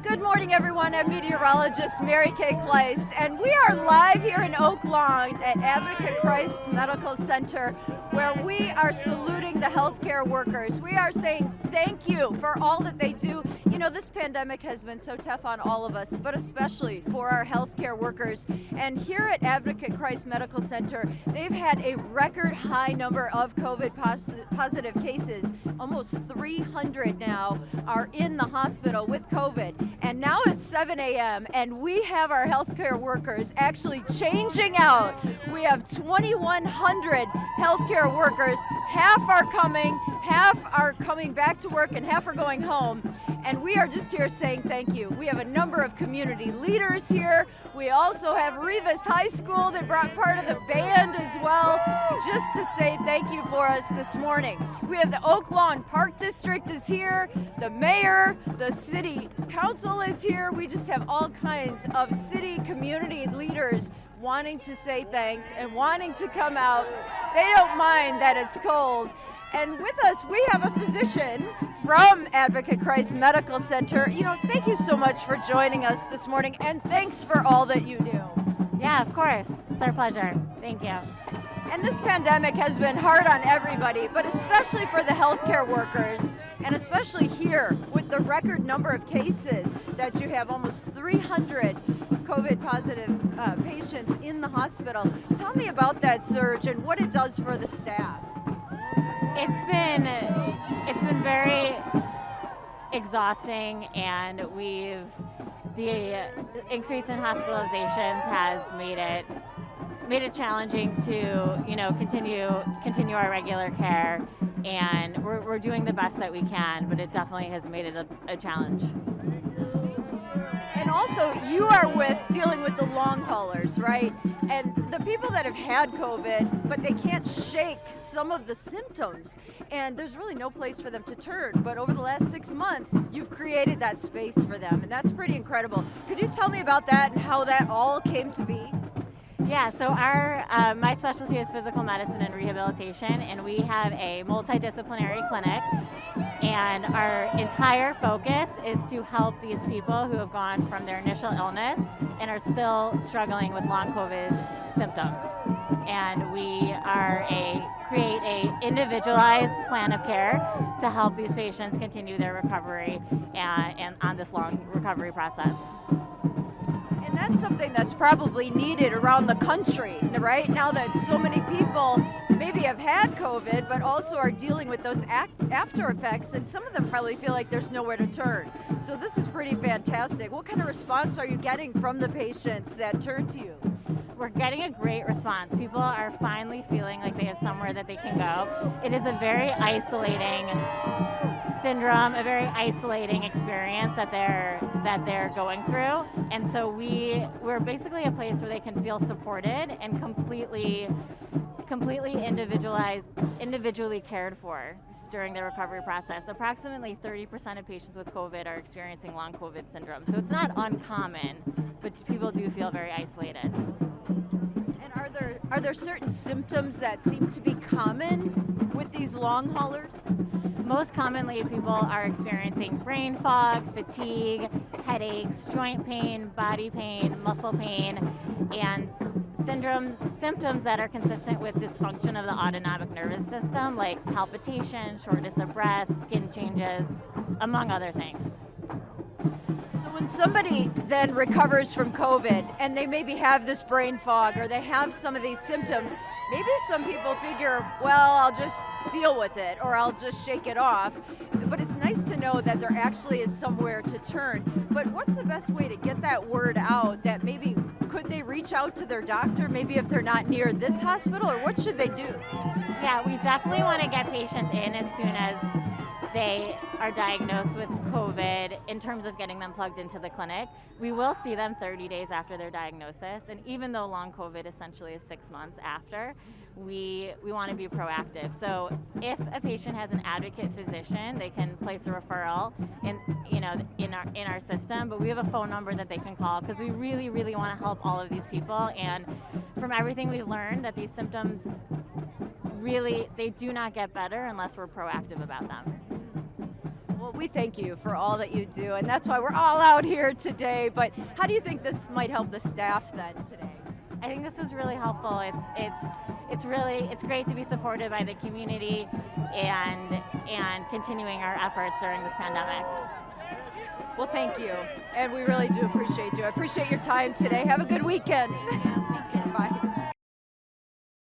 Good morning, everyone. I'm meteorologist Mary Kay Kleist, and we are live here in Oak Lawn at Advocate Christ Medical Center, where we are saluting the healthcare workers. We are saying thank you for all that they do. You know, this pandemic has been so tough on all of us, but especially for our healthcare workers. And here at Advocate Christ Medical Center, they've had a record high number of COVID positive cases. Almost 300 now are in the hospital with COVID. And now it's 7 a.m. and we have our healthcare workers actually changing out. We have 2,100 healthcare workers. Half are coming back to work and half are going home. And we are just here saying thank you. We have a number of community leaders here. We also have Rivas High School that brought part of the band as well, just to say thank you for us this morning. We have the Oak Lawn Park District is here, the mayor, the city council is here. We just have all kinds of city community leaders wanting to say thanks and wanting to come out. They don't mind that it's cold. And with us, we have a physician from Advocate Christ Medical Center. You know, thank you so much for joining us this morning, and thanks for all that you do. Yeah, of course. It's our pleasure. Thank you. And this pandemic has been hard on everybody, but especially for the healthcare workers, and especially here with the record number of cases that you have, almost 300 COVID positive patients in the hospital. Tell me about that surge and what it does for the staff. It's been very exhausting, and the increase in hospitalizations has made it challenging to continue our regular care, and we're doing the best that we can, but it definitely has made it a challenge. And also, you are dealing with the long haulers, right? And the people that have had COVID, but they can't shake some of the symptoms, and there's really no place for them to turn. But over the last 6 months, you've created that space for them, and that's pretty incredible. Could you tell me about that and how that all came to be? Yeah, so my specialty is physical medicine and rehabilitation, and we have a multidisciplinary clinic, and our entire focus is to help these people who have gone from their initial illness and are still struggling with long COVID symptoms. And we create a individualized plan of care to help these patients continue their recovery and on this long recovery process. And that's something that's probably needed around the country, right? Now that so many people maybe have had COVID, but also are dealing with those after effects, and some of them probably feel like there's nowhere to turn. So this is pretty fantastic. What kind of response are you getting from the patients that turn to you? We're getting a great response. People are finally feeling like they have somewhere that they can go. It is a very isolating syndrome, a very isolating experience that they're going through, and so we're basically a place where they can feel supported and completely individually cared for during the recovery process. Approximately 30% of patients with COVID are experiencing long COVID syndrome, so it's not uncommon, but people do feel very isolated. And are there certain symptoms that seem to be common with these long haulers? Most commonly, people are experiencing brain fog, fatigue, headaches, joint pain, body pain, muscle pain, and symptoms that are consistent with dysfunction of the autonomic nervous system, like palpitation, shortness of breath, skin changes, among other things. So when somebody then recovers from COVID and they maybe have this brain fog or they have some of these symptoms, maybe some people figure, well, I'll just deal with it or I'll just shake it off. But it's nice to know that there actually is somewhere to turn. But what's the best way to get that word out, that maybe could they reach out to their doctor, maybe if they're not near this hospital, or what should they do? Yeah, we definitely want to get patients in as soon as they are diagnosed with COVID in terms of getting them plugged into the clinic. We will see them 30 days after their diagnosis, and even though long COVID essentially is 6 months after, we want to be proactive. So if a patient has an advocate physician, they can place a referral in our system, but we have a phone number that they can call because we really, really want to help all of these people. And from everything we've learned, that these symptoms really, they do not get better unless we're proactive about them. Well, Well, we thank you for all that you do, and that's why we're all out here today. But how do you think this might help the staff then today? I think this is really helpful. It's great to be supported by the community and continuing our efforts during this pandemic. Well, thank you, and we really do appreciate you. I appreciate your time today. Have a good weekend.